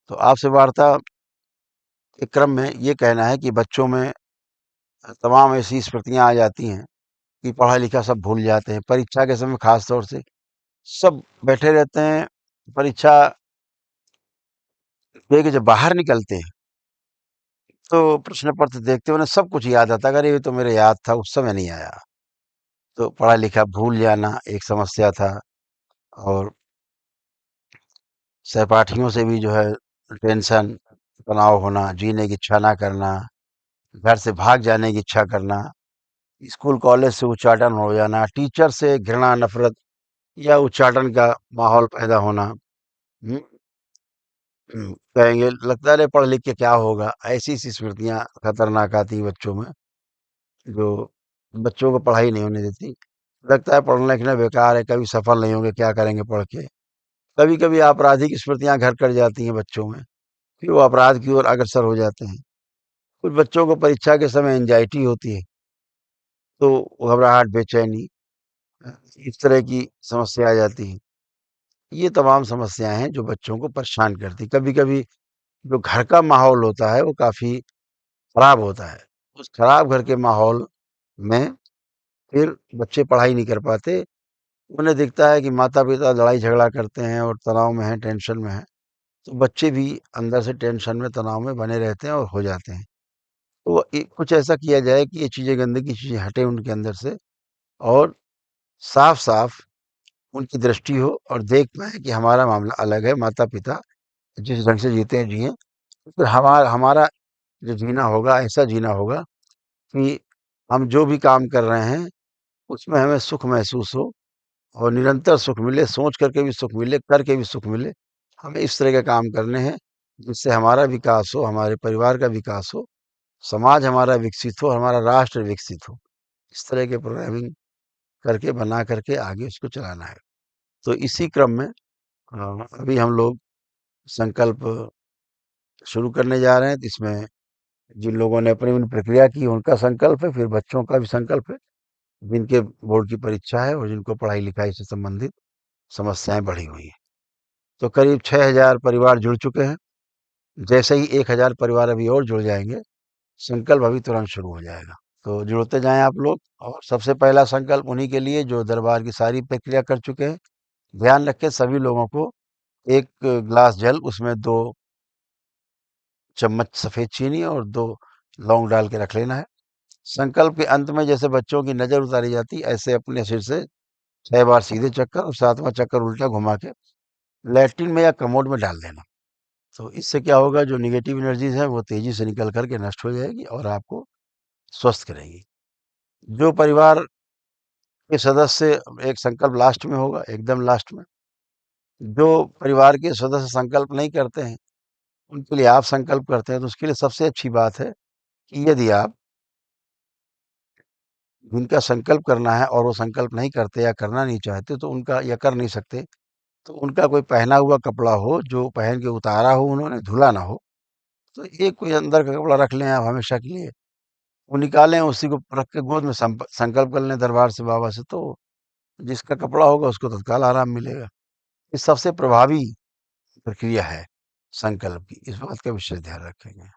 तो आपसे वार्ता के क्रम में ये कहना है कि बच्चों में तमाम ऐसी स्मृतियाँ आ जाती हैं कि पढ़ा-लिखा सब भूल जाते हैं। परीक्षा के समय ख़ास तौर से सब बैठे रहते हैं, परीक्षा दे के जब बाहर निकलते हैं, तो प्रश्न पत्र देखते हैं उन्हें सब कुछ याद आता है, अरे ये तो मेरे याद था, उस समय नहीं आया। तो पढ़ा-लिखा भूल जाना एक समस्या था और सहपाठियों से भी जो है टेंशन, तनाव होना, जीने की इच्छा ना करना, घर से भाग जाने की इच्छा करना, स्कूल कॉलेज से उच्चाटन हो जाना, टीचर से घृणा, नफ़रत या उच्चाटन का माहौल पैदा होना। हुँ, कहेंगे लगता है अरे पढ़ लिख के क्या होगा? ऐसी-ऐसी स्मृतियाँ खतरनाक आती हैं बच्चों में, जो बच्चों को पढ़ाई नहीं होने देती। लगता है पढ़ना-लिखना बेकार है, कभी सफल नहीं होंगे, क्या करेंगे पढ़ के? कभी-कभी आपराधिक स्मृतियाँ घर कर जाती हैं बच्चों में, फिर वो अपराध की ओर अग्रसर हो जाते हैं। कुछ बच्चों को परीक्षा के समय एंग्ज़ायटी होती है, तो घबराहट, बेचैनी इस तरह की समस्या आ जाती है। ये तमाम समस्याएँ हैं जो बच्चों को परेशान करती हैं। कभी-कभी जो घर का माहौल होता है वो काफ़ी खराब होता है। उस खराब घर के माहौल में फिर बच्चे पढ़ाई नहीं कर पाते। उन्हें दिखता है कि माता-पिता लड़ाई-झगड़ा करते हैं और तनाव में हैं, टेंशन में हैं, तो बच्चे भी अंदर से टेंशन में, तनाव में बने रहते हैं और हो जाते हैं। तो कुछ ऐसा किया जाए कि ये चीज़ें गंदगी चीज़ें हटें उनके अंदर से और साफ-साफ उनकी दृष्टि हो और देख पाएँ कि हमारा मामला अलग है, माता-पिता जिस ढंग से जीते हैं जिएँ। फिर हमारा जो जीना होगा ऐसा जीना होगा कि हम जो भी काम कर रहे हैं, उसमें हमें सुख महसूस हो और निरंतर सुख मिले, सोच करके भी सुख मिले, करके भी सुख मिले। हमें इस तरह के काम करने हैं, जिससे हमारा विकास हो, हमारे परिवार का विकास हो, समाज हमारा विकसित हो, हमारा राष्ट्र विकसित हो। इस तरह के प्रोग्रामिंग करके, बना करके आगे उसको चलाना है। तो इसी क्रम में अभी हम लोग संकल्प शुरू करने जा रहे हैं, तो इसमें जिन लोगों ने अपनी-अपनी प्रक्रिया की, उनका संकल्प है, फिर बच्चों का भी संकल्प है, जिनके बोर्ड की परीक्षा है और जिनको पढ़ाई-लिखाई से संबंधित समस्याएँ बढ़ी हुई हैं। तो करीब 6000 परिवार जुड़ चुके हैं। जैसे ही 1000 परिवार अभी और जुड़ जाएँगे, संकल्प अभी तुरंत शुरू हो जाएगा। तो जुड़ते जाएँ आप लोग और सबसे पहला संकल्प उन्हीं के लिए जो दरबार की सारी प्रक्रिया कर चुके हैं। ध्यान रखें सभी लोगों को 1 ग्लास जल उसमें 2 चम्मच सफ़ेद चीनी और 2 लौंग डाल के रख लेना है। संकल्प के अंत में जैसे बच्चों की नज़र उतारी जाती, ऐसे अपने सिर से 6 बार सीधे चक्कर और 7वाँ चक्कर उल्टा घुमा के लैट्रिन में या कमोड में डाल देना। तो इससे क्या होगा जो नेगेटिव एनर्जीज़ हैं वो तेज़ी से निकल कर के नष्ट हो जाएगी और आपको स्वस्थ करेगी। जो परिवार के सदस्य एक संकल्प लास्ट में होगा, एकदम लास्ट में। जो परिवार के सदस्य संकल्प नहीं करते हैं, उनके लिए आप संकल्प करते हैं, तो उसके लिए सबसे अच्छी बात है कि यदि आप जिनका संकल्प करना है और वो संकल्प नहीं करते या करना नहीं चाहते, तो उनका या कर नहीं सकते, तो उनका कोई पहना हुआ कपड़ा हो, जो पहन के उतारा हो उन्होंने, धुला ना हो। तो एक कोई अंदर का कपड़ा रख लें आप हमेशा के लिए, वो निकालें, उसी को रख के गोद में संकल्प कर लें दरबार से, बाबा से, तो जिसका कपड़ा होगा उसको तत्काल आराम मिलेगा। ये सबसे प्रभावी प्रक्रिया है संकल्प की, इस बात का विशेष ध्यान रखेंगे।